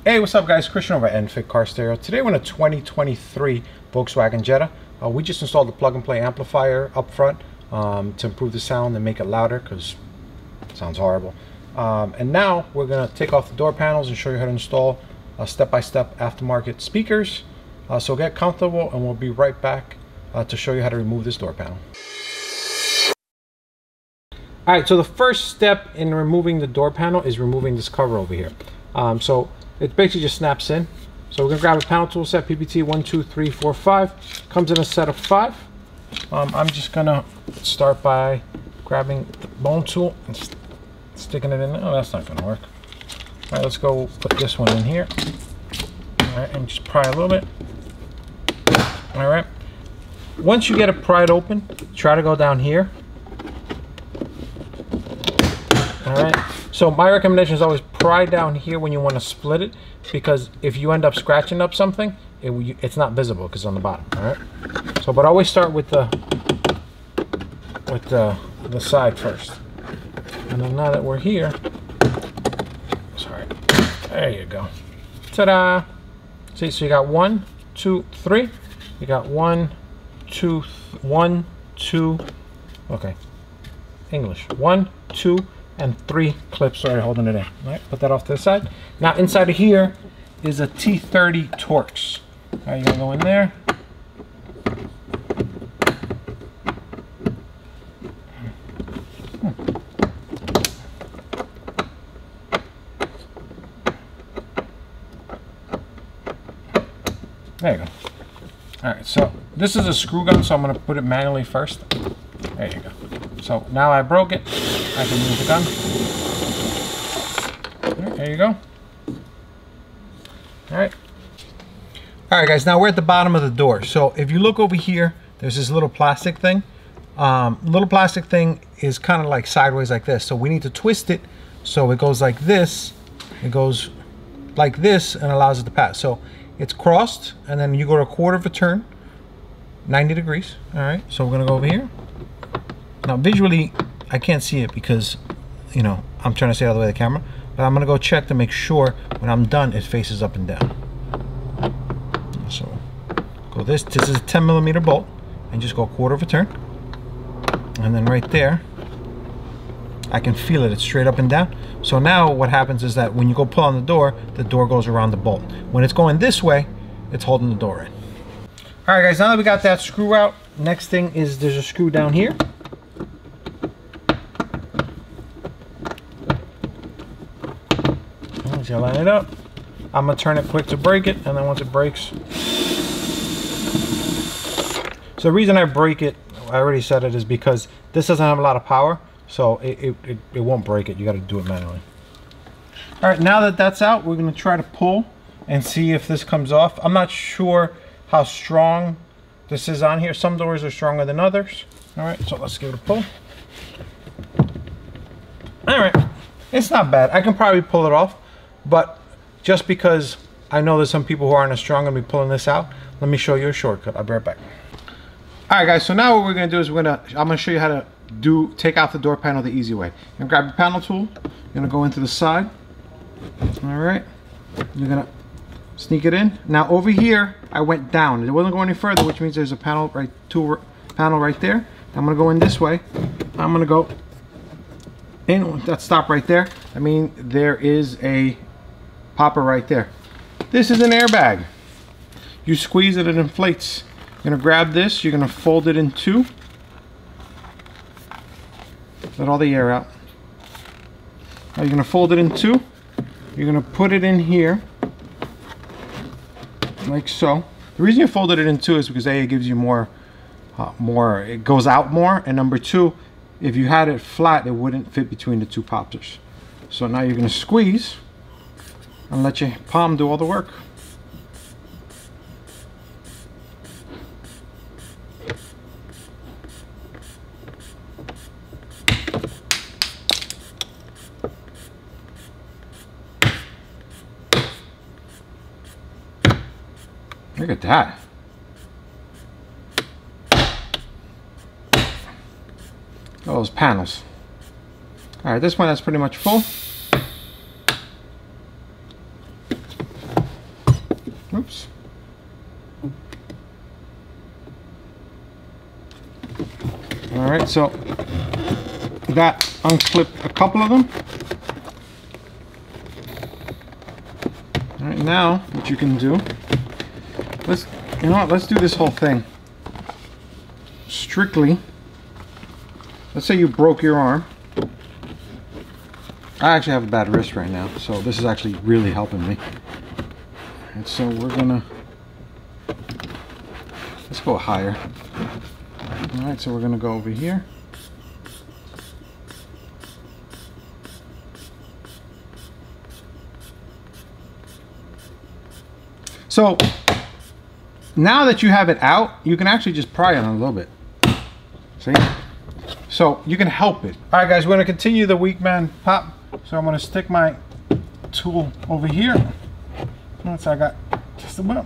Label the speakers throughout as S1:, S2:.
S1: Hey, what's up guys? Christian over at NFit Car Stereo. Today we're in a 2023 Volkswagen Jetta. We just installed the plug-and-play amplifier up front to improve the sound and make it louder because it sounds horrible. And now we're going to take off the door panels and show you how to install step-by-step aftermarket speakers. So get comfortable and we'll be right back to show you how to remove this door panel. Alright, so the first step in removing the door panel is removing this cover over here. So it basically just snaps in. So we're going to grab a panel tool set, PPT 1, 2, 3, 4, 5. Comes in a set of 5. I'm just going to start by grabbing the bone tool and sticking it in. Oh, that's not going to work. Alright, let's go put this one in here. Alright, and just pry a little bit. Alright. Once you get it pried open, try to go down here. Alright, so my recommendation is always pry down here when you want to split it, because if you end up scratching up something, it's not visible because it's on the bottom. Alright, so but always start with the side first. And then now that we're here, sorry, there you go. Ta-da! See, so you got 1, 2, 3. You got 1, 2, 1, 2. Okay, English. 1, 2. And 3 clips are holding it in. All right, put that off to the side. Now inside of here is a T30 Torx. All right, you're gonna go in there. There you go. All right, so this is a screw gun, so I'm gonna put it manually first. There you go. So now I broke it. I can move the gun. Right, there you go. Alright. Alright guys, now we're at the bottom of the door. So if you look over here, there's this little plastic thing. Little plastic thing is kind of like sideways like this. So we need to twist it so it goes like this. It goes like this and allows it to pass. So it's crossed and then you go to a quarter of a turn, 90 degrees. Alright, so we're going to go over here. Now visually, I can't see it because, you know, I'm trying to stay out of the way of the camera. But I'm going to go check to make sure when I'm done, it faces up and down. So, go this is a 10 millimeter bolt. And just go a quarter of a turn. And then right there, I can feel it. It's straight up and down. So now what happens is that when you go pull on the door goes around the bolt. When it's going this way, it's holding the door in. Alright guys, now that we got that screw out, next thing is there's a screw down here. Once you line it up, I'm going to turn it quick to break it, and then once it breaks. So the reason I break it, I already said it, is because this doesn't have a lot of power, so it won't break it. You got to do it manually. Alright, now that that's out, we're going to try to pull and see if this comes off. I'm not sure how strong this is on here. Some doors are stronger than others. Alright, so let's give it a pull. Alright, it's not bad. I can probably pull it off. But just because I know there's some people who aren't as strong, I'm gonna be pulling this out. Let me show you a shortcut. I'll be right back. All right, guys. So now what we're gonna do is I'm gonna show you how to take out the door panel the easy way. You're gonna grab your panel tool. You're gonna go into the side. All right. You're gonna sneak it in. Now over here, I went down. It wasn't going any further, which means there's a panel right there. I'm gonna go in this way. I'm gonna go in. That stop right there. I mean, there is a popper right there. This is an airbag. You squeeze it, it inflates. You're gonna grab this, you're gonna fold it in two. Let all the air out. Now you're gonna fold it in two. You're gonna put it in here, like so. The reason you folded it in two is because A, it gives you more, it goes out more, and number two, if you had it flat, it wouldn't fit between the two poppers. So now you're gonna squeeze and let your palm do all the work. Look at that. Those panels. All right, this one is pretty much full. Oops. All right, so that unclipped a couple of them. All right, now what you can do, you know what, let's do this whole thing strictly. Let's say you broke your arm. I actually have a bad wrist right now, so this is actually really helping me. And so we're gonna, let's go higher. All right, so we're gonna go over here. So now that you have it out, you can actually just pry on it a little bit. See? So you can help it. All right, guys, we're gonna continue the weak man pop. So I'm gonna stick my tool over here. So I got just about,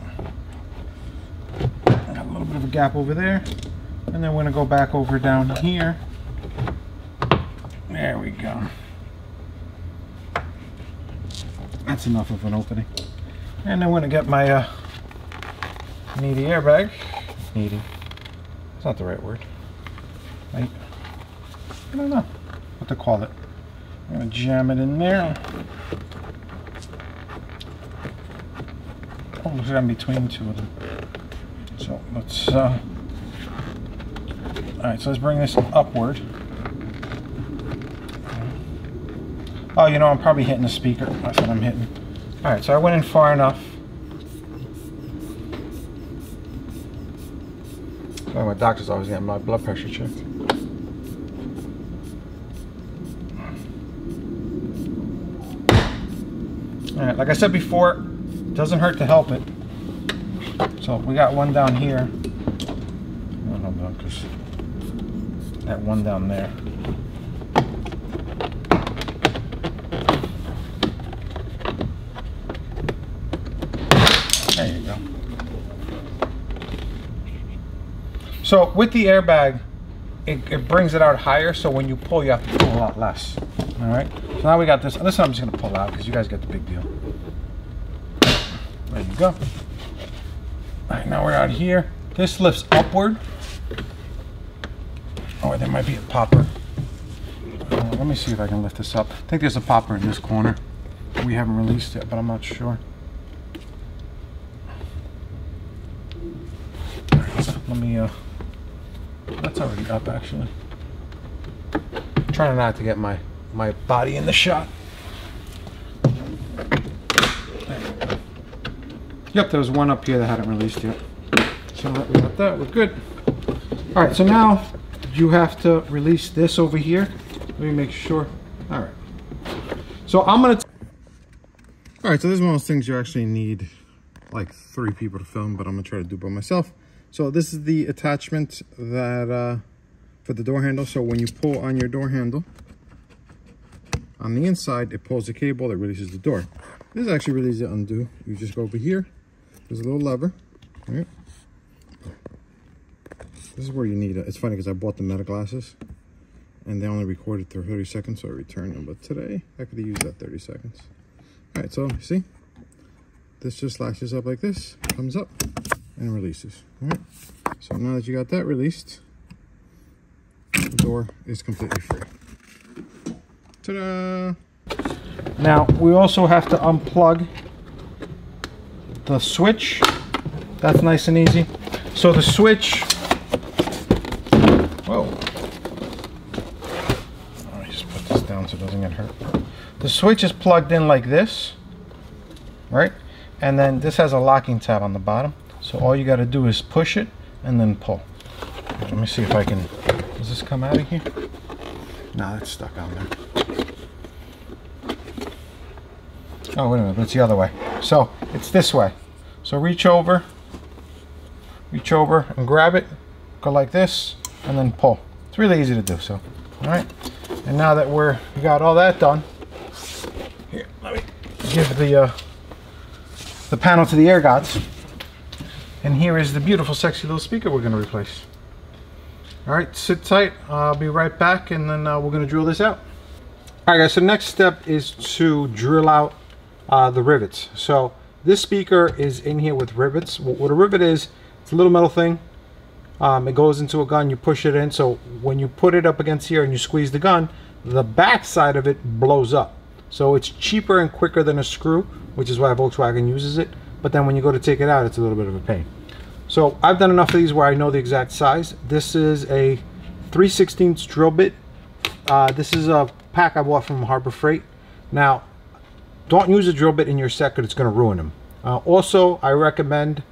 S1: I got a little bit of a gap over there. And then we're gonna go back over down here. There we go. That's enough of an opening. And then we're gonna get my needy airbag. Needy. It's not the right word. Right? I don't know what to call it. I'm gonna jam it in there. Almost in between two of them. So let's. All right. So let's bring this upward. Oh, you know, I'm probably hitting the speaker. That's what I'm hitting. All right, so I went in far enough. Oh, my doctor's always getting my blood pressure checked. All right, like I said before, it doesn't hurt to help it. So we got one down here. Oh, hold on, because that one down there. There you go. So with the airbag, it brings it out higher, so when you pull, you have to pull a lot less. All right. So now we got this. This one I'm just gonna pull out because you guys get the big deal. There you go. All right. Now we're out here. This lifts upward. Oh, there might be a popper. Let me see if I can lift this up. I think there's a popper in this corner. We haven't released it, but I'm not sure. Let me, that's already up actually. I'm trying not to get my body in the shot. Yep, there was one up here that hadn't released yet. So we got that, we're good. All right, so now you have to release this over here. Let me make sure. All right. So I'm gonna, all right, so this is one of those things you actually need like 3 people to film, but I'm gonna try to do it by myself. So this is the attachment that for the door handle. So when you pull on your door handle, on the inside, it pulls the cable that releases the door. This is actually really easy to undo. You just go over here. There's a little lever. All right. This is where you need it. It's funny because I bought the meta glasses and they only recorded for 30 seconds, so I returned them. But today, I could have used that 30 seconds. All right, so see, this just latches up like this, comes up, and releases. All right. So now that you got that released, the door is completely free. Ta-da! Now we also have to unplug the switch. That's nice and easy. So the switch. Whoa! Let me just put this down so it doesn't get hurt. The switch is plugged in like this, right? And then this has a locking tab on the bottom. So all you got to do is push it and then pull. Let me see if I can. Does this come out of here? No, it's stuck on there. Oh, wait a minute. It's the other way. So it's this way. So reach over and grab it. Go like this and then pull. It's really easy to do. So, all right. And now that we got all that done, here, let me give the panel to the air gods. And here is the beautiful, sexy little speaker we're going to replace. All right, sit tight. I'll be right back, and then we're going to drill this out. All right, guys, so next step is to drill out the rivets. So this speaker is in here with rivets. What a rivet is, it's a little metal thing. It goes into a gun, you push it in, so when you put it up against here and you squeeze the gun, the back side of it blows up. So it's cheaper and quicker than a screw, which is why Volkswagen uses it. But then when you go to take it out, it's a little bit of a pain. So I've done enough of these where I know the exact size. This is a 3/16 drill bit. This is a pack I bought from Harbor Freight. Now, don't use a drill bit in your set because it's going to ruin them. Also, I recommend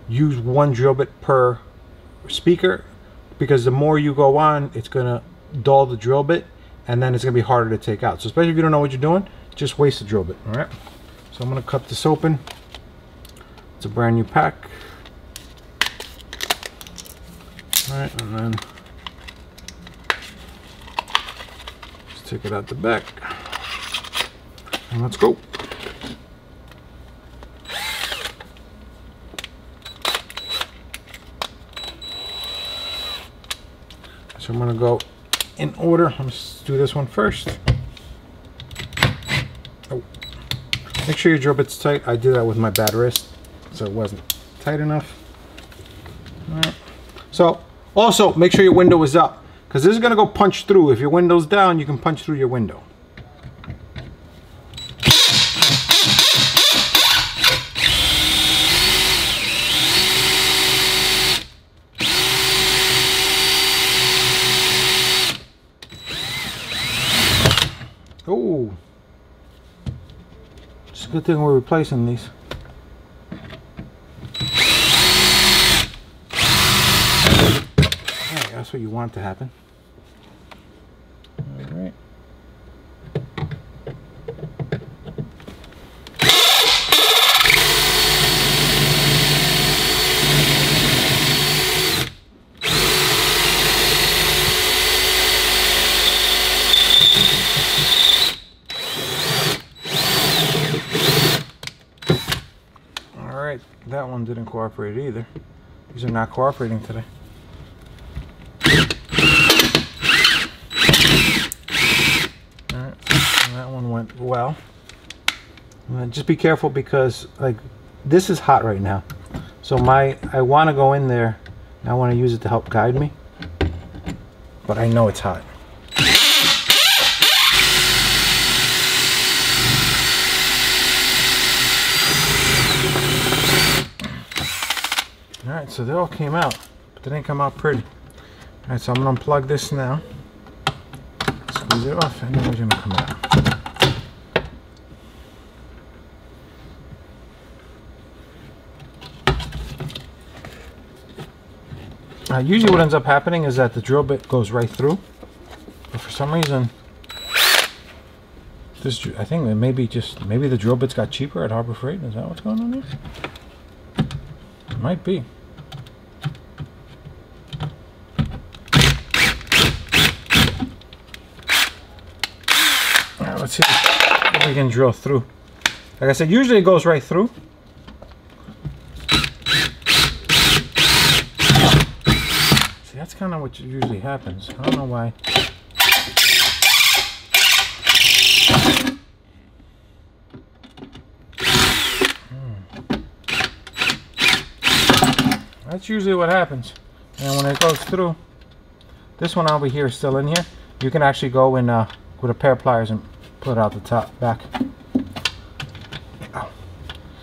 S1: use one drill bit per speaker, because the more you go on, it's going to dull the drill bit, and then it's going to be harder to take out. So especially if you don't know what you're doing, just waste the drill bit. All right. So I'm going to cut this open. It's a brand new pack. All right, and then just take it out the back, and let's go. So I'm going to go in order. Let's do this one first. Oh. Make sure your drill bit's tight. I did that with my bad wrist, so it wasn't tight enough. All right. So also make sure your window is up, because this is going to go punch through. If your window's down, you can punch through your window. Oh, it's a good thing we're replacing these. Right, that's what you want to happen. All right. That one didn't cooperate either. These are not cooperating today. Alright, that one went well. Just be careful, because like this is hot right now. So I want to go in there and I want to use it to help guide me. But I know it's hot. Alright, so they all came out, but they didn't come out pretty. Alright, so I'm going to unplug this now. Squeeze it off, and then it's going to come out. Usually what ends up happening is that the drill bit goes right through. But for some reason, this, I think it maybe the drill bits got cheaper at Harbor Freight. Is that what's going on here? It might be. Alright, let's see if we can drill through. Like I said, usually it goes right through. See, that's kind of what usually happens. I don't know why. That's usually what happens. And when it goes through, this one over here is still in here. You can actually go in with a pair of pliers and pull it out the top back. Ow.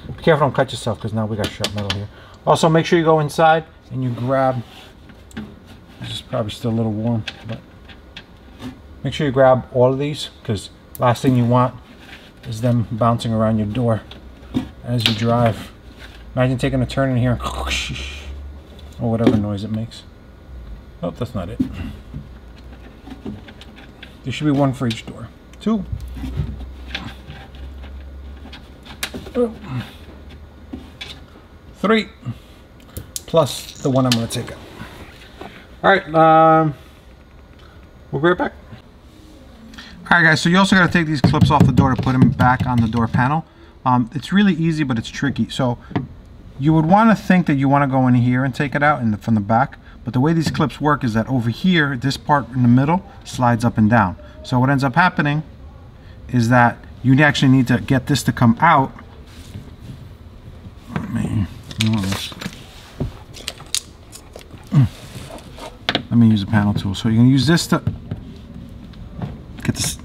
S1: Be careful, don't cut yourself, because now we got sharp metal here. Also, make sure you go inside and you grab. This is probably still a little warm, but make sure you grab all of these, because last thing you want is them bouncing around your door as you drive. Imagine taking a turn in here, or whatever noise it makes. Oh, that's not it. There should be one for each door. 2. Oh. 3. Plus the one I'm going to take out. Alright, we'll be right back. Alright guys, so you also got to take these clips off the door to put them back on the door panel. It's really easy, but it's tricky. So you would want to think that you want to go in here and take it out from the back, but the way these clips work is that over here, this part in the middle slides up and down. So what ends up happening is that you actually need to get this to come out know this. Let me use a panel tool. So you're gonna use this to get this.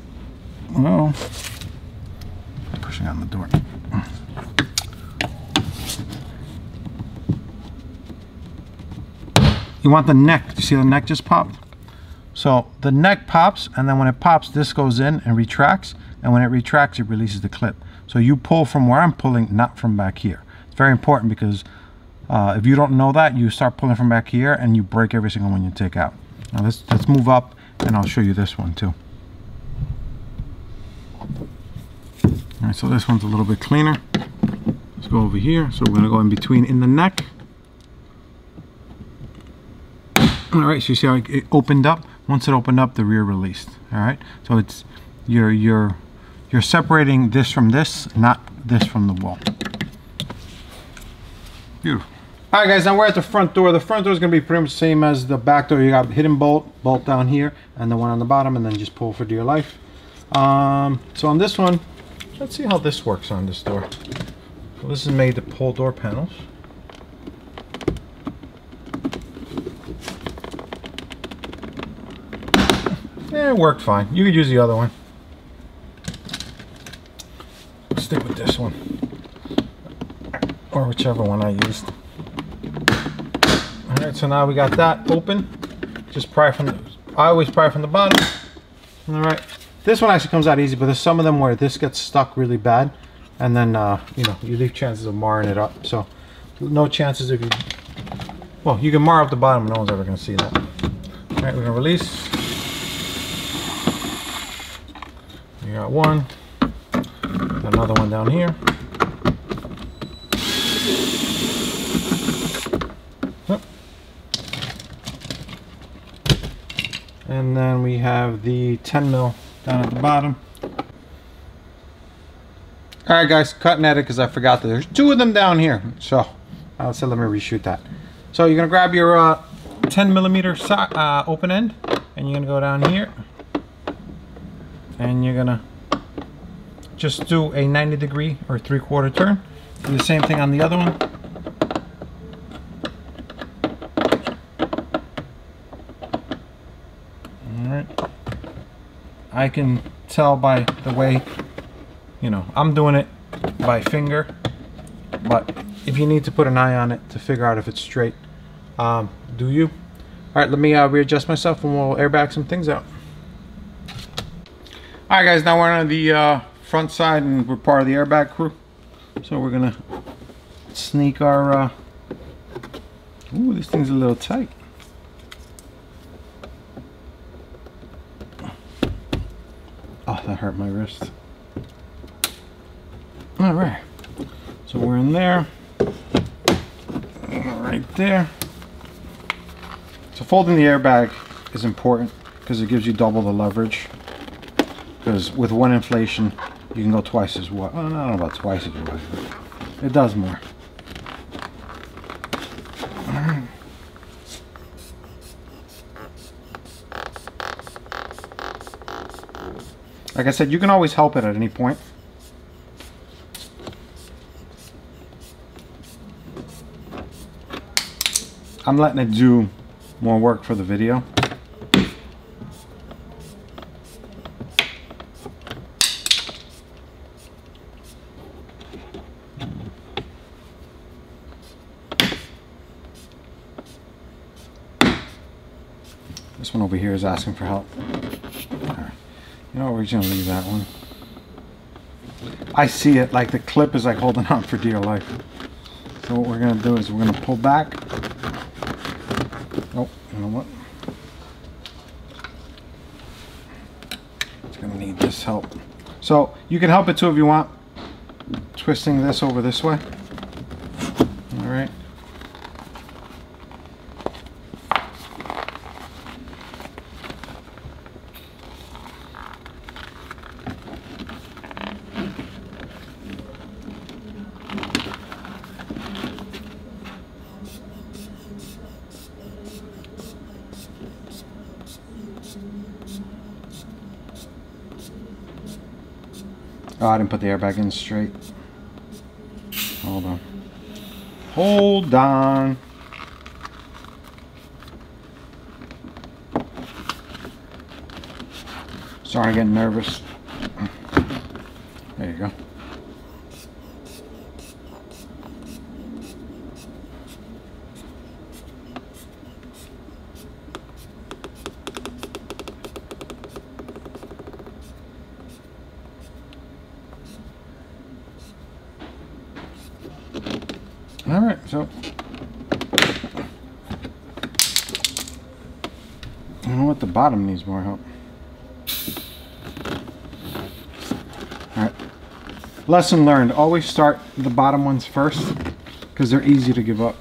S1: Well, pushing on the door. You want the neck. Do you see the neck just popped? So the neck pops, and then when it pops, this goes in and retracts, and when it retracts, it releases the clip. So you pull from where I'm pulling, not from back here. It's very important because if you don't know that, you start pulling from back here and you break every single one you take out. Now let's move up, and I'll show you this one too. All right, so this one's a little bit cleaner. Let's go over here. So we're gonna go in between in the neck. All right, so you see how it opened up? Once it opened up, the rear released. All right, so it's you're separating this from this, not this from the wall. Beautiful. All right, guys, now we're at the front door. The front door is gonna be pretty much the same as the back door. You got hidden bolt down here, and the one on the bottom, and then just pull for dear life. So on this one, let's see how this works on this door. So this is made to pull door panels. Yeah, it worked fine. You could use the other one. Stick with this one, or whichever one I used. All right, so now we got that open. Just pry from the. I always pry from the bottom. All right, this one actually comes out easy, but there's some of them where this gets stuck really bad, and then you know, you leave chances of marring it up. So no chances if you. Well, you can mar up the bottom. No one's ever going to see that. All right, we're going to release. We got one. Another one down here. Yep. And then we have the 10 mil down at the bottom. Alright guys, cut and edit because I forgot that there's two of them down here. So I said let me reshoot that. So you're going to grab your 10 millimeter open end, and you're going to go down here. And you're going to just do a 90 degree or 3/4 turn. Do the same thing on the other one. Alright. I can tell by the way, you know, I'm doing it by finger, but if you need to put an eye on it to figure out if it's straight, do you? Alright, let me readjust myself and we'll airbag some things out. Alright guys, now we're on the front side and we're part of the airbag crew. So we're gonna sneak our ooh, this thing's a little tight. Oh, that hurt my wrist. Alright. So we're in there. Right there. So folding the airbag is important because it gives you double the leverage. Because with one inflation, you can go twice as wide. Well, I don't know about twice as wide, but it does more. Alright. Like I said, you can always help it at any point. I'm letting it do more work for the video. This one over here is asking for help. Right. You know what, we're just gonna leave that one. I see it, like the clip is like holding on for dear life. So what we're gonna do is we're gonna pull back. Oh, you know what? It's gonna need this help. So you can help it too if you want. Twisting this over this way. All right. Oh, I didn't put the airbag in straight. Hold on. Hold on. Starting to get nervous. There you go. All right, so I know what the bottom needs more help. All right, lesson learned: always start the bottom ones first because they're easy to give up.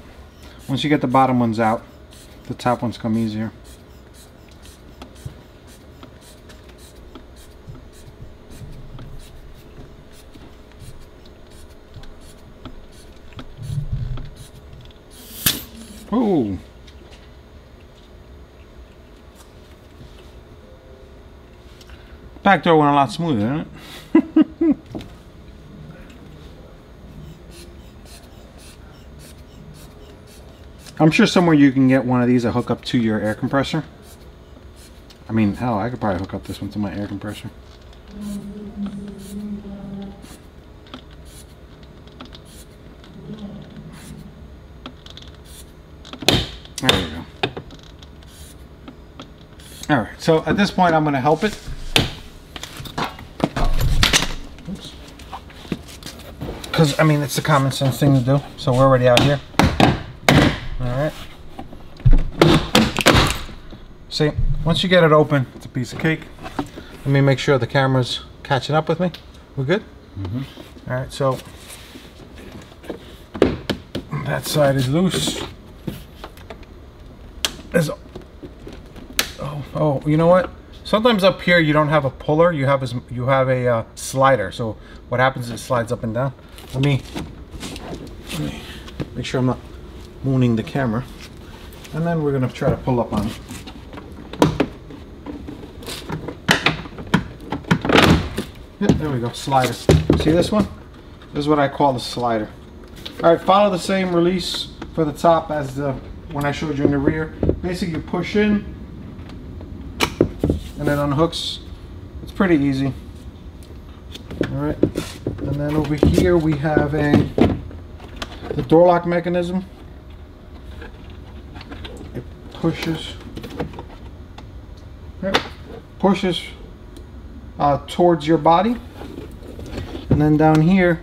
S1: Once you get the bottom ones out, the top ones come easier. Ooh. Back door went a lot smoother, didn't it? I'm sure somewhere you can get one of these to hook up to your air compressor. I mean, hell, I could probably hook up this one to my air compressor. There we go. Alright, so at this point I'm going to help it. Because, I mean, it's the common sense thing to do. So we're already out here. Alright. See, once you get it open, it's a piece of cake. Let me make sure the camera's catching up with me. We're good? Mm-hmm. Alright, so that side is loose. Oh, you know what? Sometimes up here you don't have a puller, you have a slider. So what happens is it slides up and down. Let me make sure I'm not mooning the camera. And then we're gonna try to pull up on it. Yep, there we go, slider. See this one? This is what I call the slider. All right, follow the same release for the top as the when I showed you in the rear. Basically, you push in, and then unhooks. It's pretty easy. All right, and then over here we have the door lock mechanism. It pushes towards your body, and then down here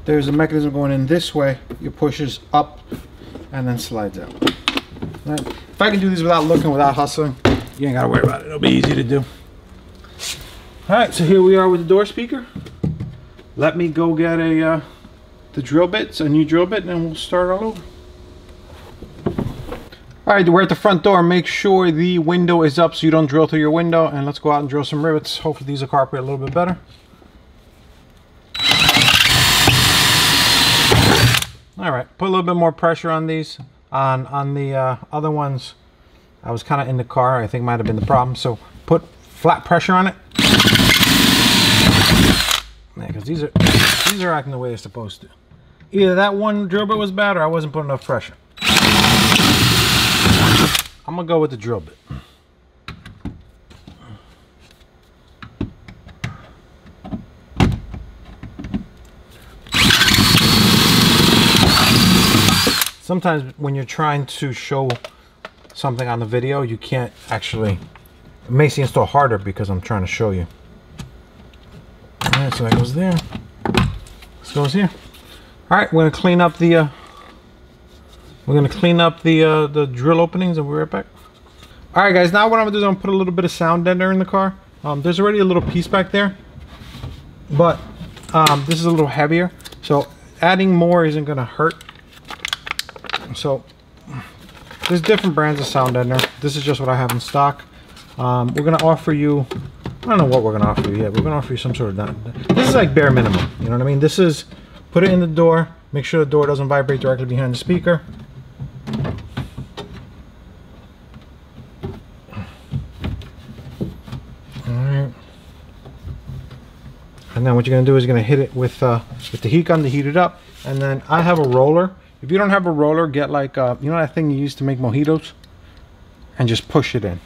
S1: there's a mechanism going in this way. It pushes up and then slides out. All right. If I can do these without looking, without hustling, you ain't gotta worry about it. It'll be easy to do. All right, so here we are with the door speaker. Let me go get the drill bits, a new drill bit, and we'll start all over. All right, we're at the front door. Make sure the window is up so you don't drill through your window, and let's go out and drill some rivets. Hopefully these will cooperate a little bit better. All right, put a little bit more pressure on these. On the other ones, I was kind of in the car. I think might have been the problem. So put flat pressure on it. Yeah, because these are acting the way they're supposed to. Either that one drill bit was bad or I wasn't putting enough pressure. I'm gonna go with the drill bit. Sometimes when you're trying to show something on the video, you can't actually, it may seem still harder because I'm trying to show you. All right, so that goes there. This goes here. All right, we're gonna clean up the the drill openings and we'll be right back. All right, guys, now what I'm gonna do is I'm gonna put a little bit of sound deadener in the car. There's already a little piece back there, but this is a little heavier, so adding more isn't gonna hurt. So there's different brands of sound deadener. This is just what I have in stock. We're gonna offer you, I don't know what we're gonna offer you yet. We're gonna offer you some sort of, this is like bare minimum, you know what I mean? This is, put it in the door, make sure the door doesn't vibrate directly behind the speaker. Alright. And then what you're gonna do is you're gonna hit it with the heat gun to heat it up. And then I have a roller. if you don't have a roller, get like you know that thing you use to make mojitos, and just push it in.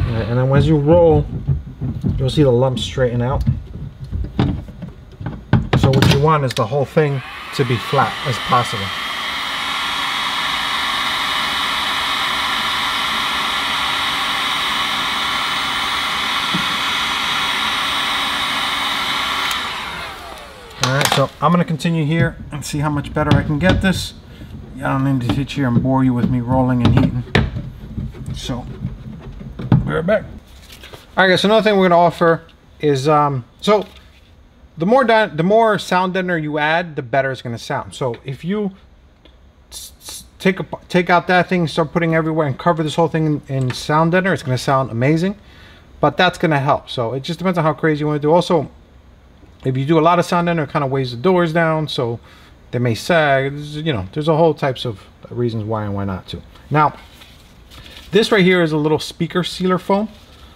S1: And then as you roll, you'll see the lumps straighten out. So what you want is the whole thing to be flat as possible. Alright, so I'm going to continue here and see how much better I can get this. I don't need to sit here and bore you with me rolling and heating. So we're back. Alright guys, so another thing we're going to offer is so the more sound deadener you add, the better it's going to sound. So if you take out that thing, start putting everywhere and cover this whole thing in sound deadener, it's going to sound amazing. But that's going to help. So it just depends on how crazy you want to do. Also, if you do a lot of sound deadener, it kind of weighs the doors down, so they may sag. You know, there's a whole types of reasons why and why not to. Now, this right here is a little speaker sealer foam.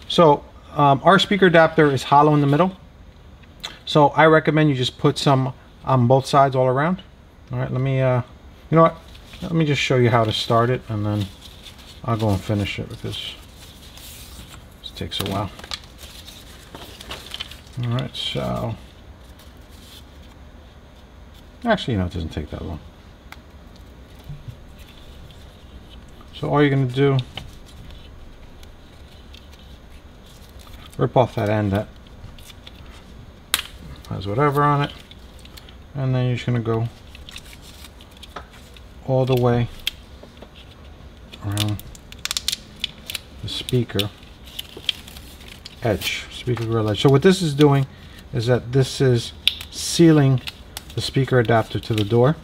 S1: So our speaker adapter is hollow in the middle. So I recommend you just put some on both sides all around. All right, let me, you know what? Let me just show you how to start it, and then I'll go and finish it because this takes a while. All right, so actually, you know, it doesn't take that long. So all you're gonna do, rip off that end that has whatever on it, and then you're just gonna go all the way around the speaker edge, speaker grill edge. So what this is doing is that this is sealing the speaker adapter to the door.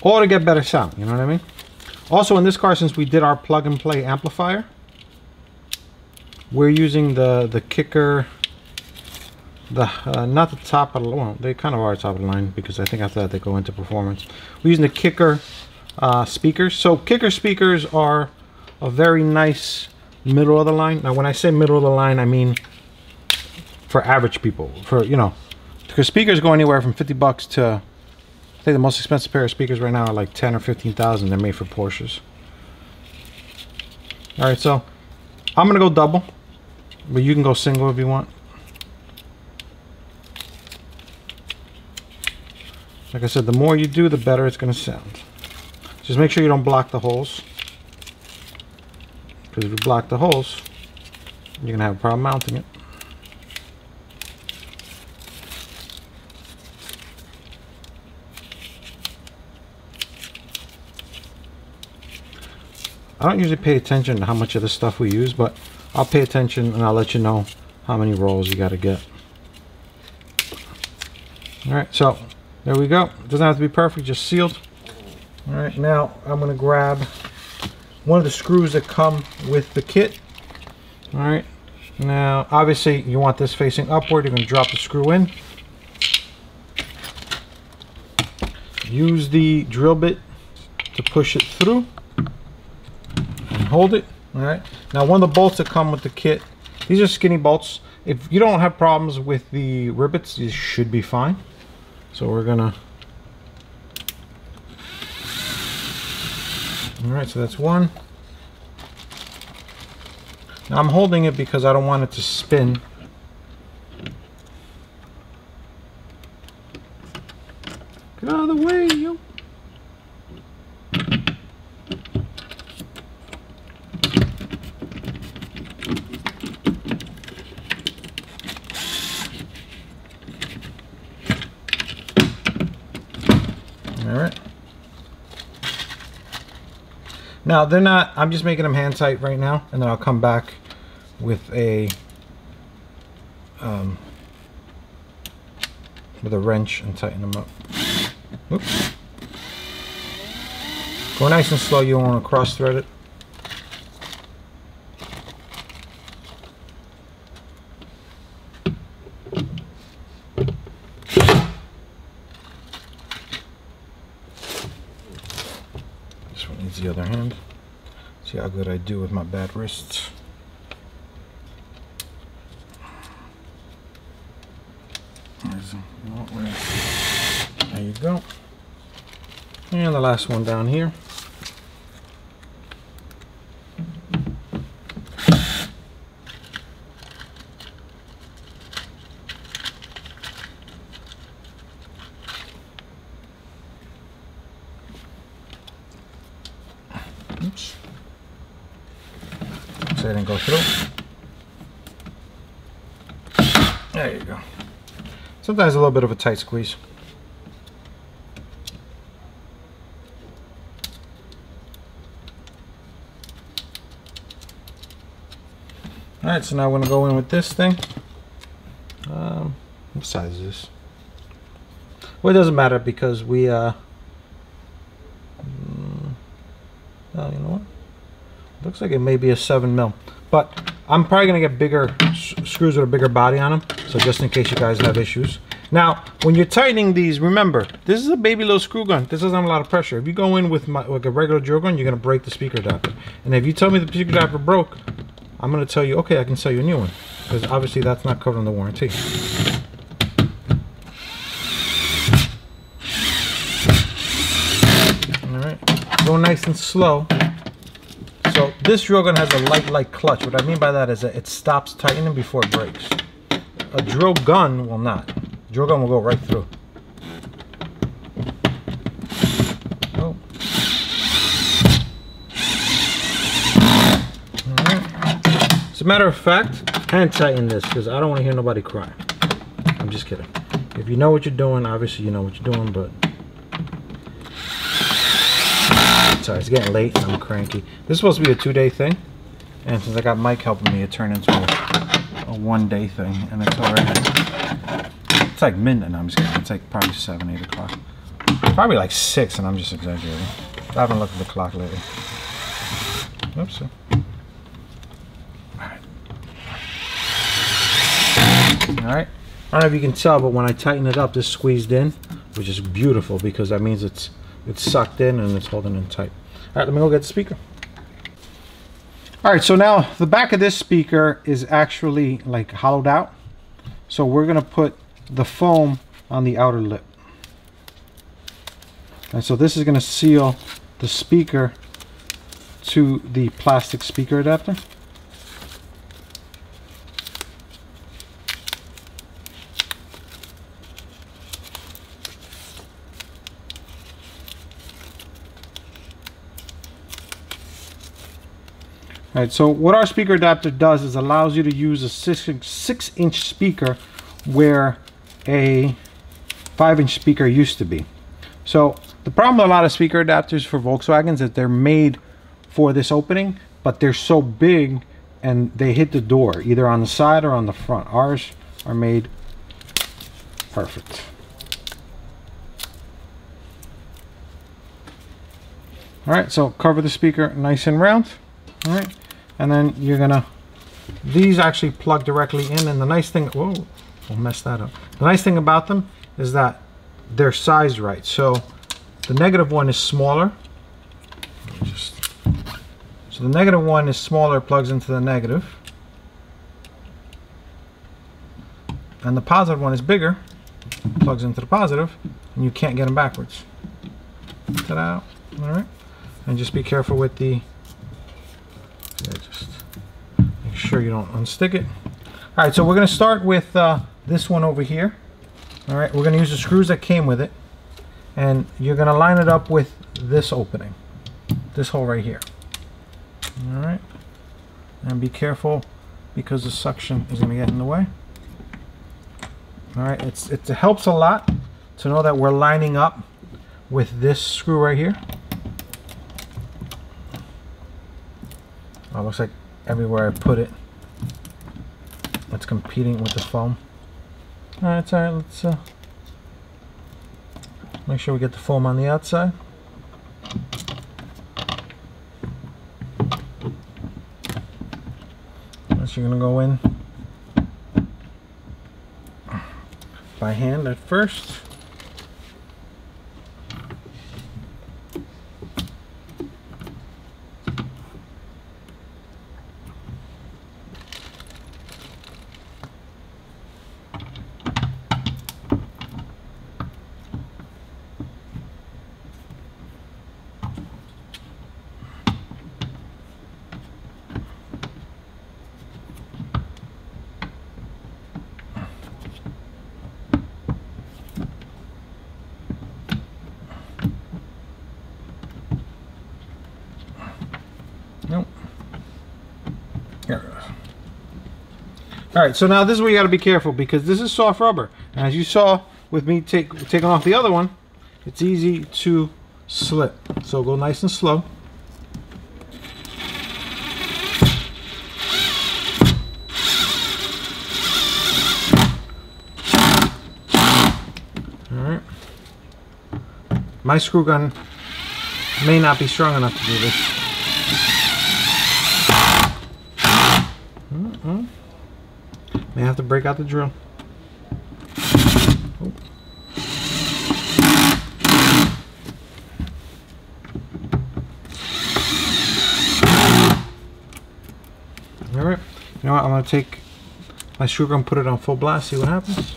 S1: Or to get better sound, you know what I mean? Also in this car, since we did our plug and play amplifier, we're using the kicker, not the top of the line. Well, they kind of are top of the line because I think after that they go into performance. We're using the kicker speakers. So kicker speakers are a very nice middle of the line. Now when I say middle of the line, I mean for average people, for, you know, because speakers go anywhere from 50 bucks to, I think the most expensive pair of speakers right now are like 10 or 15,000. They're made for Porsches. All right, so I'm gonna go double, but you can go single if you want. Like I said, the more you do, the better it's gonna sound. Just make sure you don't block the holes, because if you block the holes, you're gonna have a problem mounting it. I don't usually pay attention to how much of this stuff we use, but I'll pay attention and I'll let you know how many rolls you got to get. All right, so there we go. It doesn't have to be perfect, just sealed. All right, now I'm going to grab one of the screws that come with the kit. All right, now obviously you want this facing upward. You're going to drop the screw in. Use the drill bit to push it through. Hold it. All right, now one of the bolts that come with the kit, these are skinny bolts. If you don't have problems with the rivets, these should be fine. So we're gonna, all right, so that's one. Now I'm holding it because I don't want it to spin. Get out of the way, you. Alright. Now they're not, I'm just making them hand tight right now, and then I'll come back with a wrench and tighten them up. Oops. Go nice and slow, you don't want to cross thread it. This one needs the other hand. See how good I do with my bad wrists. There you go. And the last one down here. Oops. So I didn't go through. There you go. Sometimes a little bit of a tight squeeze. Alright, so now I'm going to go in with this thing. What size is this? Well, it doesn't matter because we, oh, you know what? Looks like it may be a 7mm. But I'm probably going to get bigger screws with a bigger body on them. So just in case you guys have issues. Now, when you're tightening these, remember, this is a baby little screw gun. This doesn't have a lot of pressure. If you go in with like a regular drill gun, you're going to break the speaker adapter. And if you tell me the speaker adapter broke, I'm going to tell you, okay, I can sell you a new one. Because obviously that's not covered in the warranty. Alright, go nice and slow. So this drill gun has a light clutch. What I mean by that is that it stops tightening before it breaks. A drill gun will not. A drill gun will go right through. Oh. As a matter of fact, hand tighten this because I don't want to hear nobody cry. I'm just kidding. If you know what you're doing, obviously you know what you're doing, but sorry, it's getting late and I'm cranky. This is supposed to be a 2-day thing, and since I got Mike helping me, it turned into a 1-day thing, and it's already, it's like midnight. No, I'm just kidding. It's like probably 7, 8 o'clock. Probably like 6, and I'm just exaggerating. I haven't looked at the clock lately. Oops. Alright, I don't know if you can tell, but when I tighten it up, this squeezed in, which is beautiful because that means it's sucked in and it's holding in tight. Alright, let me go get the speaker. Alright, so now the back of this speaker is actually like hollowed out. So we're going to put the foam on the outer lip. And so this is going to seal the speaker to the plastic speaker adapter. Alright, so what our speaker adapter does is allows you to use a 6-inch speaker where a 5-inch speaker used to be. So the problem with a lot of speaker adapters for Volkswagens is that they're made for this opening, but they're so big and they hit the door either on the side or on the front. Ours are made perfect. Alright, so cover the speaker nice and round. Alright, and then you're gonna, these actually plug directly in, and the nice thing, whoa, we'll mess that up. The nice thing about them is that they're sized right. So the negative one is smaller. So the negative one is smaller, plugs into the negative. And the positive one is bigger, plugs into the positive, and you can't get them backwards. Ta-da! Alright, and just be careful with the, just make sure you don't unstick it. Alright, so we're going to start with this one over here. Alright, we're going to use the screws that came with it, and you're going to line it up with this opening, this hole right here. Alright, and be careful because the suction is going to get in the way. Alright, it helps a lot to know that we're lining up with this screw right here. Oh, it looks like everywhere I put it, it's competing with the foam. Alright, it's alright, let's make sure we get the foam on the outside. So you're going to go in by hand at first. Nope. There it goes. All right, so now this is where you got to be careful, because this is soft rubber. And as you saw with me taking off the other one, it's easy to slip. So go nice and slow. All right. My screw gun may not be strong enough to do this. May have to break out the drill. Oh. All right. You know what? I'm going to take my screw gun, put it on full blast, see what happens.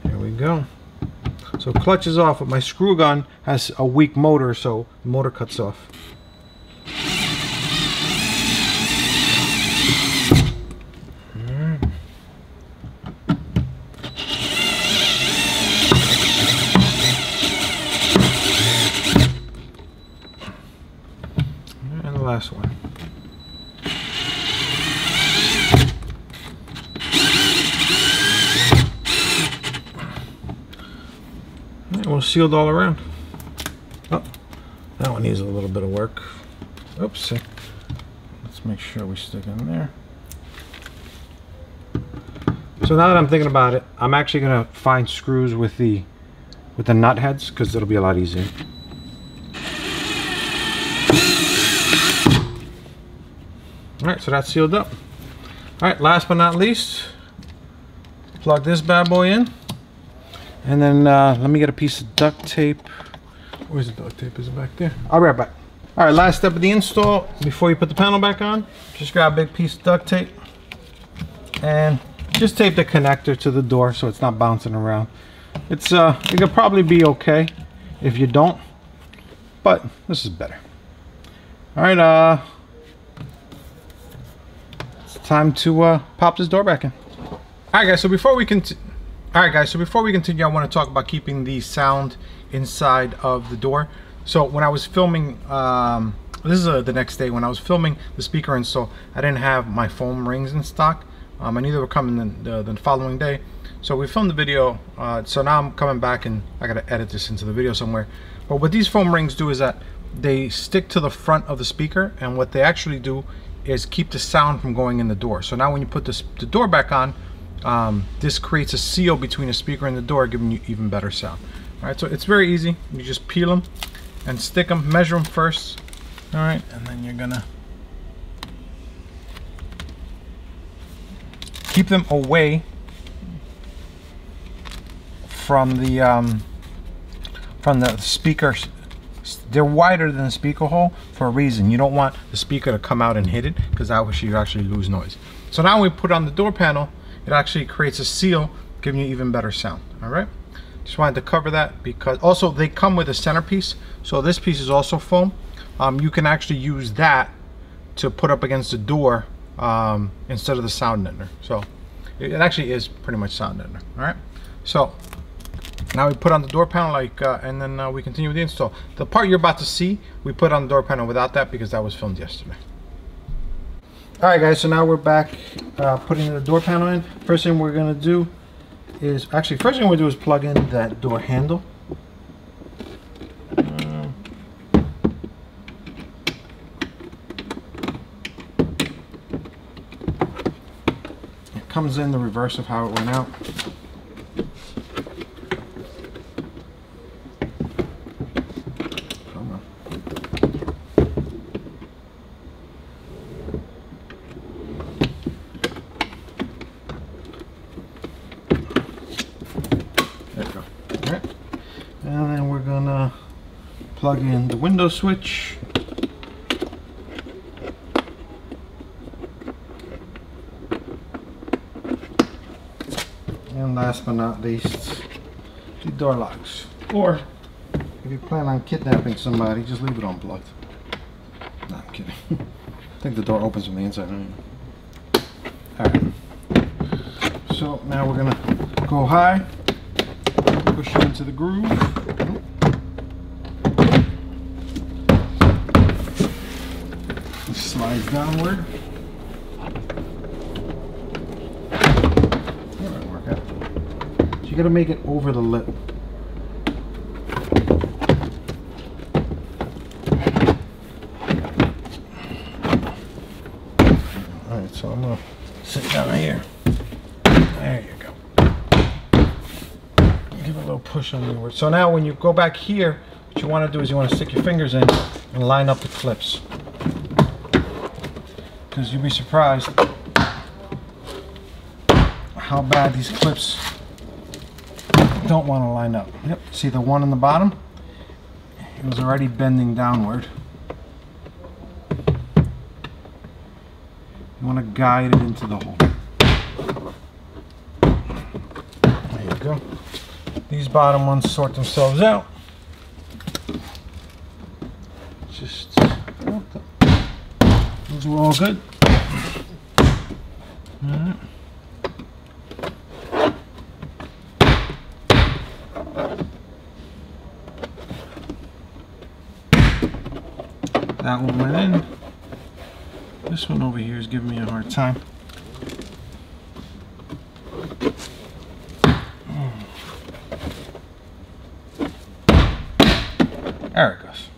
S1: There we go. So clutch is off, but my screw gun has a weak motor, so the motor cuts off. Alright. And the last one. We're sealed all around. Oh, that one needs a little bit of work. Oops. Let's make sure we stick in there. So now that I'm thinking about it, I'm actually gonna find screws with the nut heads, because it'll be a lot easier. All right, so that's sealed up. All right, last but not least, plug this bad boy in. And then let me get a piece of duct tape. Where's the duct tape? Is it back there? I'll be right back. All right, last step of the install, before you put the panel back on, just grab a big piece of duct tape and just tape the connector to the door so it's not bouncing around. It could probably be okay if you don't, but this is better. All right, it's time to pop this door back in. All right, guys. So before we continue, I want to talk about keeping the sound inside of the door. So when I was filming, this is the next day, when I was filming the speaker install, I didn't have my foam rings in stock. I knew they were coming the following day. So we filmed the video, so now I'm coming back and I gotta edit this into the video somewhere. But what these foam rings do is that they stick to the front of the speaker, and what they actually do is keep the sound from going in the door. So now when you put the door back on, this creates a seal between the speaker and the door, giving you even better sound. All right, so it's very easy. You just peel them and stick them, measure them first. All right, and then you're gonna keep them away from the speaker. They're wider than the speaker hole for a reason. You don't want the speaker to come out and hit it, because that way you actually lose noise. So now we put on the door panel, it actually creates a seal, giving you even better sound. All right, just wanted to cover that, because also they come with a centerpiece. So this piece is also foam. You can actually use that to put up against the door instead of the sound deadener. So it actually is pretty much sound deadener. All right, so now we put on the door panel, and then we continue with the install. The part you're about to see, we put on the door panel without that, because that was filmed yesterday. All right, guys, so now we're back putting the door panel in. First thing we're gonna do is, plug in that door handle. It comes in the reverse of how it went out. And then we're gonna plug in the window switch. And last but not least, the door locks. Or if you plan on kidnapping somebody, just leave it unplugged. No, I'm kidding. I think the door opens from the inside. Alright. So now we're gonna go high Push it into the groove. It slides downward. That might work out. So you gotta make it over the lip. Alright, so I'm gonna sit down here. There you go. Give it a little push on the inward. So now when you go back here, what you want to do is you want to stick your fingers in and line up the clips. Because you'll be surprised how bad these clips don't want to line up. Yep, see the one on the bottom? It was already bending downward. You want to guide it into the hole. There you go. These bottom ones sort themselves out. Just, those are all good. Alright. That one went in. This one over here is giving me a hard time. There it goes.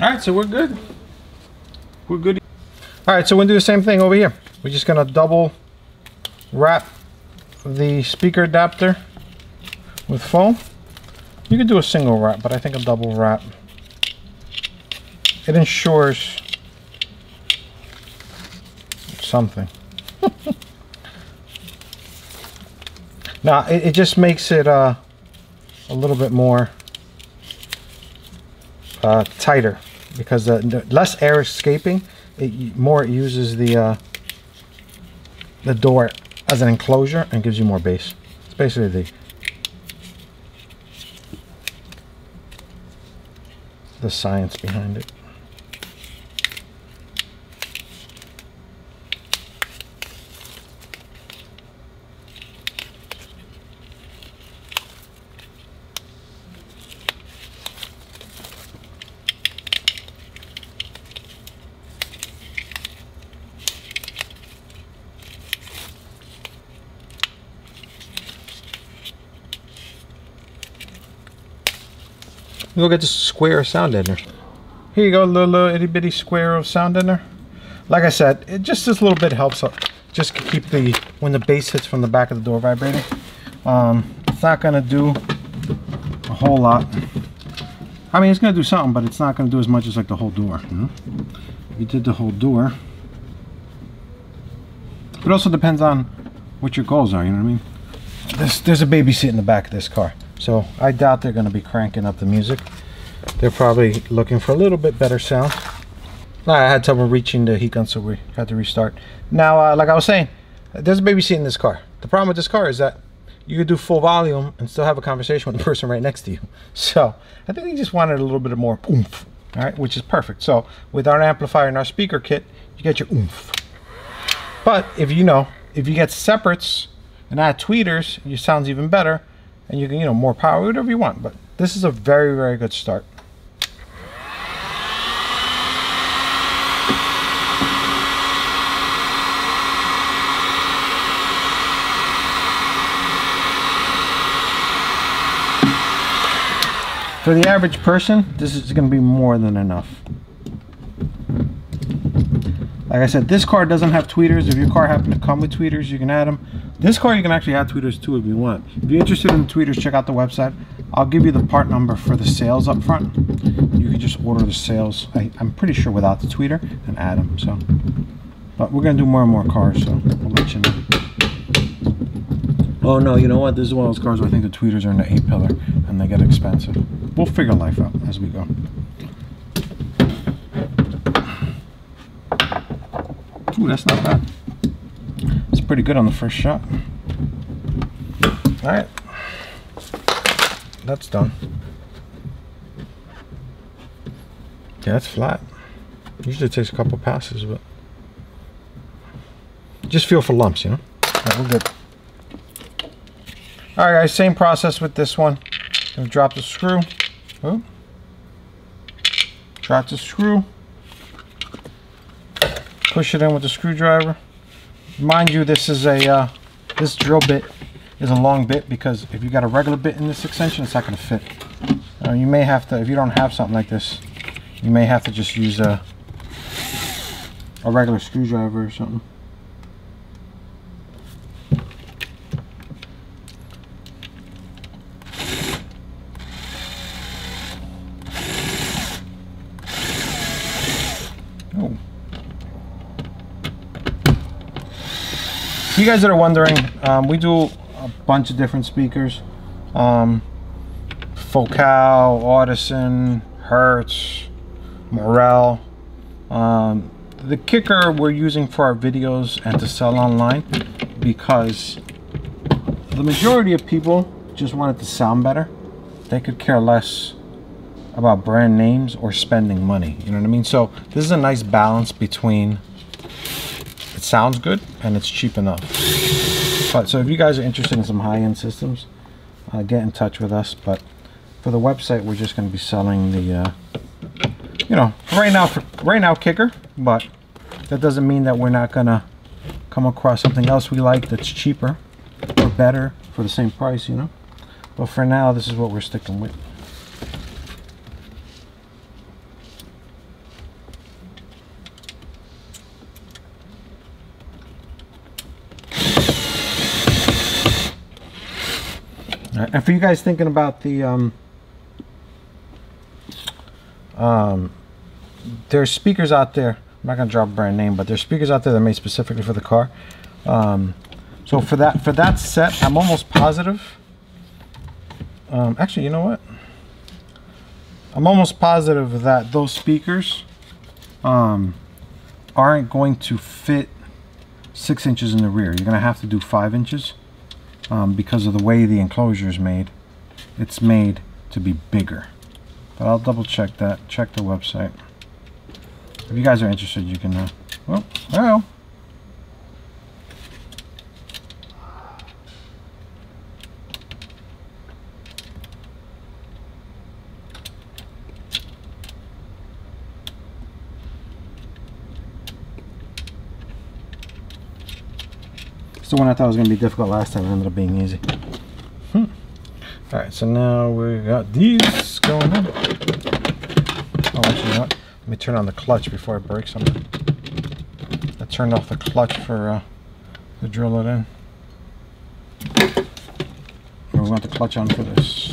S1: Alright, so we're good. We're good. Alright, so we're gonna do the same thing over here. We're just gonna double wrap the speaker adapter with foam. You could do a single wrap, but I think a double wrap. It ensures something. Now it just makes it a little bit more tighter, because the less air escaping, it uses the door as an enclosure and gives you more bass. It's basically the science behind it. We'll get this square sound deadener. Here you go, little itty bitty square of sound deadener. Like I said, it just this little bit helps just keep when the bass hits from the back of the door vibrating. It's not gonna do a whole lot. I mean, it's gonna do something, but it's not gonna do as much as like the whole door. You know? If you did the whole door, it also depends on what your goals are. You know what I mean? There's a baby seat in the back of this car. So I doubt they're going to be cranking up the music. They're probably looking for a little bit better sound. I had trouble reaching the heat gun, so we had to restart. Now, like I was saying, there's a baby seat in this car. The problem with this car is that you could do full volume and still have a conversation with the person right next to you. So I think they just wanted a little bit of more oomph, all right, which is perfect. So with our amplifier and our speaker kit, you get your oomph. But if you get separates and add tweeters, it sounds even better. And you can, more power, whatever you want. But this is a very, very good start. For the average person, this is going to be more than enough. Like I said, this car doesn't have tweeters. If your car happens to come with tweeters, you can add them. This car, you can actually add tweeters too if you want. If you're interested in the tweeters, check out the website. I'll give you the part number for the sales up front. You can just order the sales, I'm pretty sure without the tweeter, and add them. So, but we're going to do more and more cars, so I'll let you know. Oh no, you know what? This is one of those cars where I think the tweeters are in the 8-pillar and they get expensive. We'll figure life out as we go. Ooh, that's not bad. It's pretty good on the first shot. All right, that's done. Yeah, that's flat. Usually it takes a couple passes, but just feel for lumps, you know? Alright, we're good. Alright guys, same process with this one. Gonna drop the screw. Oh. Drop the screw. Push it in with the screwdriver. Mind you, this is a this drill bit is a long bit, because if you got a regular bit in this extension, it's not going to fit. You may have to, if you don't have something like this, you may have to just use a regular screwdriver or something. Oh. You guys that are wondering, we do a bunch of different speakers. Focal, Audison, Hertz, Morel. The kicker we're using for our videos and to sell online, because the majority of people just want it to sound better. They could care less about brand names or spending money, you know what I mean? So this is a nice balance between it sounds good and it's cheap enough. But so if you guys are interested in some high-end systems, get in touch with us. But for the website, we're just going to be selling the you know, right now kicker, but that doesn't mean that we're not gonna come across something else we like that's cheaper or better for the same price, you know. But for now, this is what we're sticking with. And for you guys thinking about the there's speakers out there, I'm not gonna drop a brand name, but there's speakers out there that are made specifically for the car. So for that set, I'm almost positive, actually, you know what, I'm almost positive that those speakers aren't going to fit 6 inches in the rear. You're gonna have to do 5 inches. Because of the way the enclosure is made, it's made to be bigger. But I'll double check that. Check the website. If you guys are interested, you can. Well. It's the one I thought was going to be difficult last time. It ended up being easy. Alright, so now we got these going on. Oh, actually, you know what? Let me turn on the clutch before I break something. I turned off the clutch for to drill it in. And we want the clutch on for this.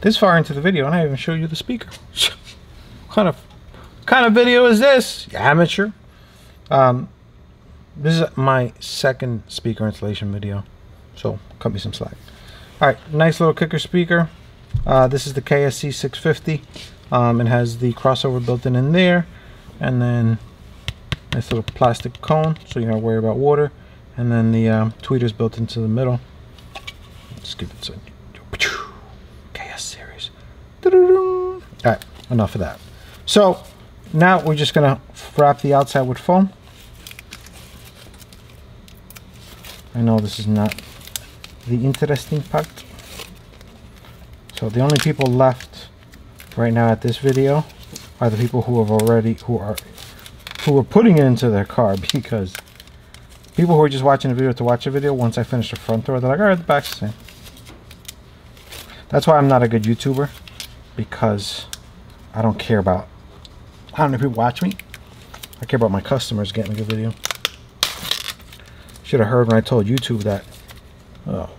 S1: This far into the video, and I haven't even show you the speaker. What kind of video is this, you amateur? This is my second speaker installation video, so cut me some slack. All right, nice little kicker speaker. This is the KSC 650. It has the crossover built in there, and then nice little plastic cone, so you don't worry about water, and then the tweeters built into the middle. Let's give it some. Series. All right, enough of that. So now we're just gonna wrap the outside with foam. I know this is not the interesting part. So the only people left right now at this video are the people who are putting it into their car, because people who are just watching the video to watch the video, once I finish the front door, they're like, all right, the back's the same. That's why I'm not a good YouTuber, because I don't care about how many people watch me. I care about my customers getting a good video. Should have heard when I told YouTube that. Oh,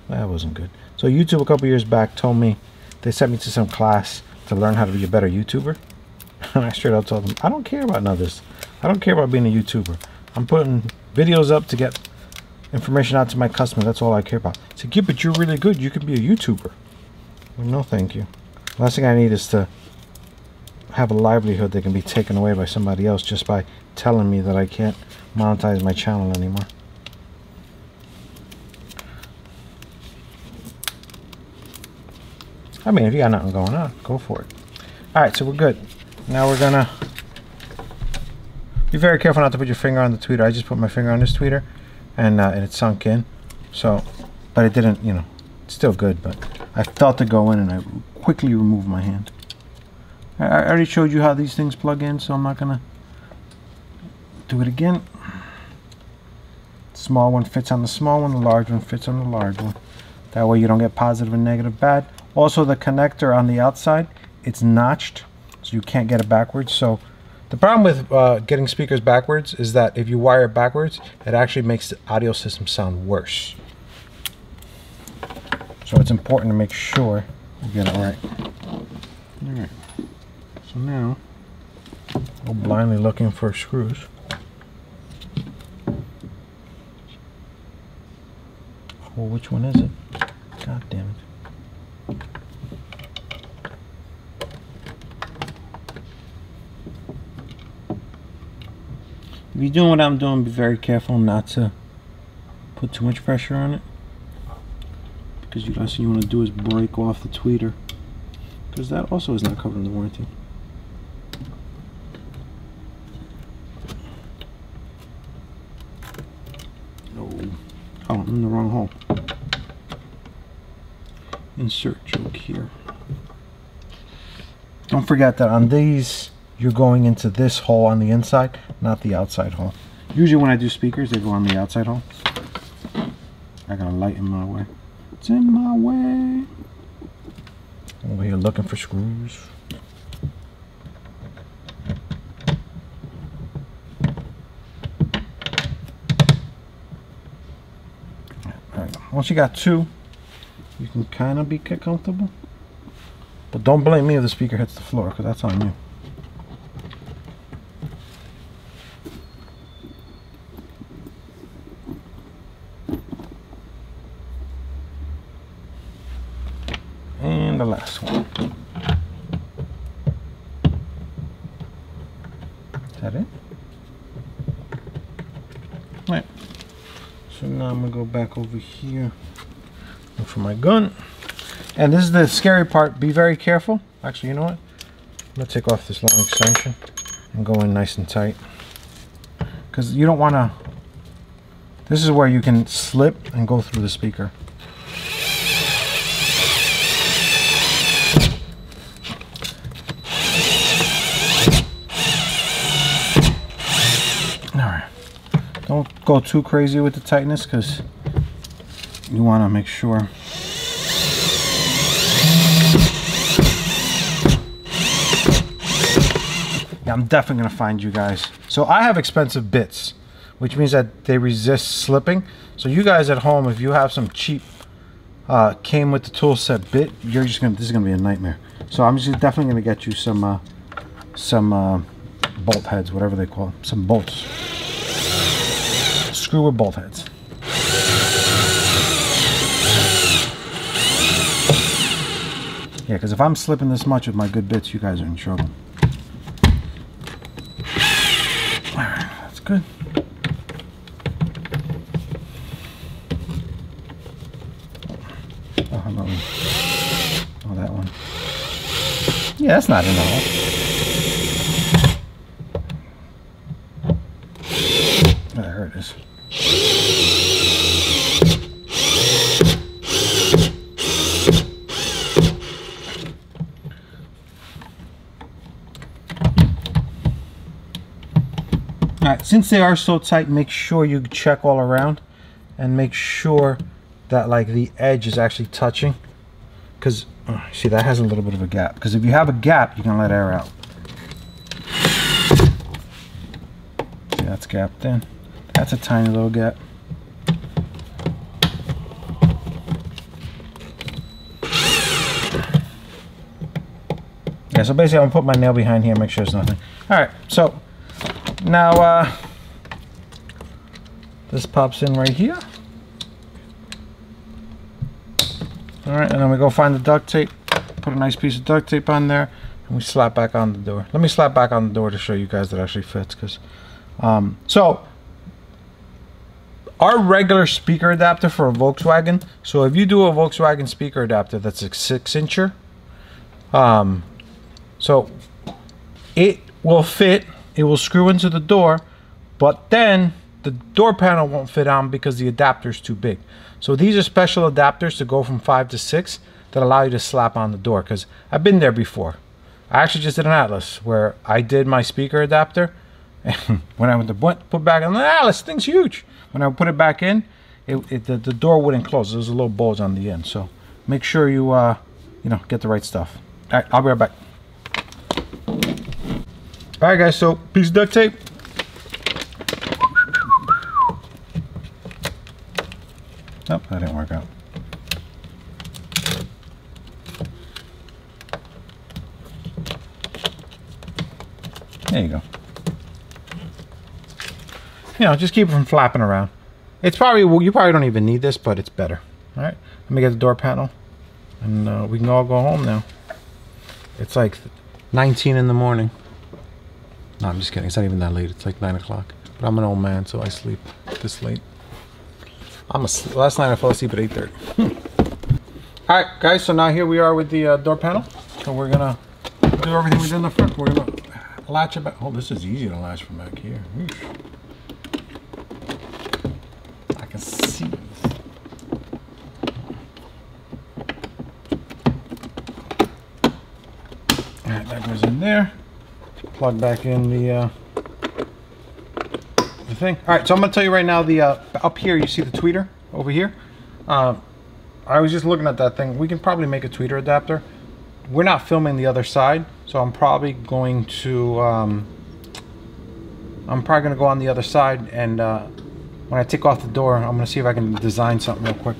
S1: that wasn't good. So YouTube a couple years back told me, they sent me to some class to learn how to be a better YouTuber. And I straight up told them, I don't care about none of this. I don't care about being a YouTuber. I'm putting videos up to get information out to my customers. That's all I care about. It's like, yeah, but you're really good. You could be a YouTuber. Well, no, thank you. The last thing I need is to have a livelihood that can be taken away by somebody else just by telling me that I can't monetize my channel anymore. I mean, if you got nothing going on, go for it. Alright, so we're good. Now we're gonna be very careful not to put your finger on the tweeter. I just put my finger on this tweeter and it sunk in. So, but it didn't, you know, it's still good, but I felt it go in and I quickly removed my hand. I already showed you how these things plug in, so I'm not gonna do it again. Small one fits on the small one, the large one fits on the large one. That way you don't get positive and negative bad. Also, the connector on the outside, it's notched, so you can't get it backwards. So the problem with getting speakers backwards is that if you wire it backwards, it actually makes the audio system sound worse. So it's important to make sure you get it right. All right. So now, go blindly looking for screws. Well, which one is it? God damn it. If you're doing what I'm doing, be very careful not to put too much pressure on it, because the last thing you want to do is break off the tweeter, because that also is not covered in the warranty. Oh, I'm in the wrong hole. Insert choke here. Don't forget that on these, you're going into this hole on the inside, not the outside hole. Usually when I do speakers, they go on the outside hole. I got a light in my way. It's in my way. Over here looking for screws. All right. Once you got two, you can kind of get comfortable. But don't blame me if the speaker hits the floor, because that's on you. And the last one. Is that it? Right. So now I'm going to go back over here. Look for my gun. And this is the scary part. Be very careful. Actually, you know what? I'm going to take off this long extension and go in nice and tight. Because you don't want to... This is where you can slip and go through the speaker. Alright. Don't go too crazy with the tightness, because you want to make sure. Yeah, I'm definitely going to find you guys. So I have expensive bits, which means that they resist slipping. So you guys at home, if you have some cheap came with the tool set bit, you're just gonna, this is gonna be a nightmare. So I'm just definitely gonna get you some bolt heads, whatever they call them, some bolts. Screw with bolt heads. Yeah, because if I'm slipping this much with my good bits, you guys are in trouble. Alright, that's good. Oh, how about one? Oh, that one. Yeah, that's not enough. Oh, there it is. Alright, since they are so tight, make sure you check all around and make sure that like the edge is actually touching, because see, that has a little bit of a gap, because if you have a gap you can let air out. See, that's gapped in. That's a tiny little gap. Yeah, so basically I'm gonna put my nail behind here and make sure there's nothing. Alright, so now this pops in right here. All right, and then we go find the duct tape, put a nice piece of duct tape on there, and we slap back on the door. Let me slap back on the door to show you guys that it actually fits. Because so our regular speaker adapter for a Volkswagen, so if you do a Volkswagen speaker adapter that's a 6-incher, so it will fit, it will screw into the door, but then the door panel won't fit on because the adapter is too big. So these are special adapters to go from 5 to 6 that allow you to slap on the door, because I've been there before. I actually just did an Atlas where I did my speaker adapter, and when I went to put back in the Atlas, thing's huge. When I put it back in, the door wouldn't close. There was a little bulge on the end. So make sure you get the right stuff. All right, I'll be right back. All right, guys. So piece of duct tape. Nope, that didn't work out. There you go. Just keep it from flapping around. It's probably, you probably don't even need this, but it's better. All right, let me get the door panel, and we can all go home now. It's like 19 in the morning. No, I'm just kidding. It's not even that late. It's like 9 o'clock. But I'm an old man, so I sleep this late. Last night I fell asleep at 8:30. All right, guys. So now here we are with the door panel. So we're gonna do everything we did in the front. We're gonna latch it back. Oh, this is easy to latch from back here. I can see. All right, that goes in there. Plug back in the thing. All right, so I'm gonna tell you right now, the up here you see the tweeter over here. I was just looking at that thing. We can probably make a tweeter adapter. We're not filming the other side, so I'm probably going to go on the other side, and when I take off the door, I'm gonna see if I can design something real quick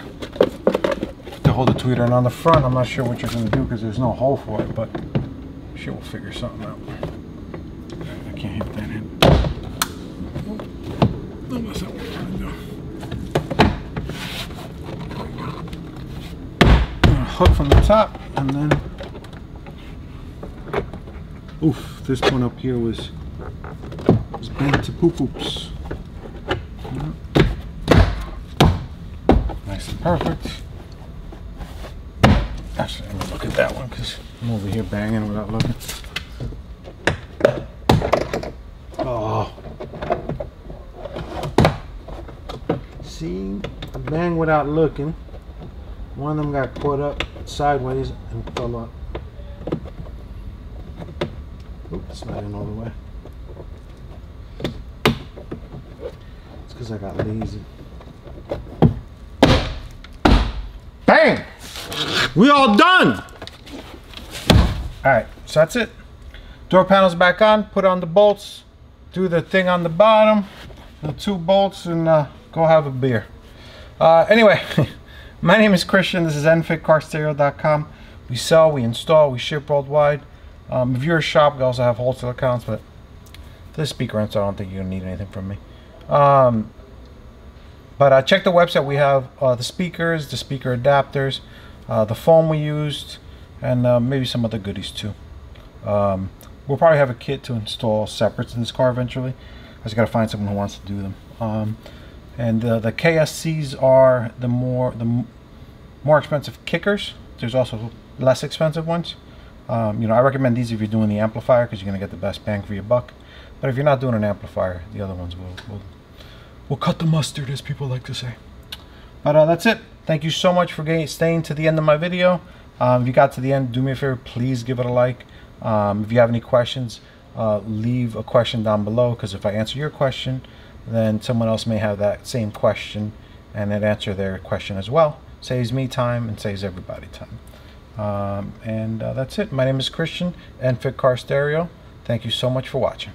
S1: to hold the tweeter. And on the front, I'm not sure what you're gonna do because there's no hole for it, but I'm sure we'll figure something out. I can't hit that head. That's not what we're trying to do. Hook from the top, and then oof, this one up here was bent to poop-oops. Nice and perfect. Actually, let me look at that one because I'm over here banging without looking. Oh. See, I bang without looking. One of them got caught up sideways and fell up. Oops, not in all the way. It's because I got lazy. Bang! We all done! Alright, so that's it. Door panel's back on, put on the bolts, do the thing on the bottom, the 2 bolts, and go have a beer. Anyway, my name is Christian. This is nfitcarstereo.com. We sell, we install, we ship worldwide. If you're a shop, we also have wholesale accounts, but for this speaker rental, I don't think you're gonna need anything from me. But check the website. We have the speakers, the speaker adapters, the foam we used, and maybe some other goodies too. We'll probably have a kit to install separate to this car eventually. I just gotta find someone who wants to do them. And the KSCs are the more expensive kickers. There's also less expensive ones. I recommend these if you're doing the amplifier because you're gonna get the best bang for your buck. But if you're not doing an amplifier, the other ones will cut the mustard, as people like to say. But that's it. Thank you so much for staying to the end of my video. If you got to the end, do me a favor, please give it a like. If you have any questions, leave a question down below, because if I answer your question, then someone else may have that same question and then answer their question as well. Saves me time and saves everybody time. That's it. My name is Christian, NFit Car Stereo. Thank you so much for watching.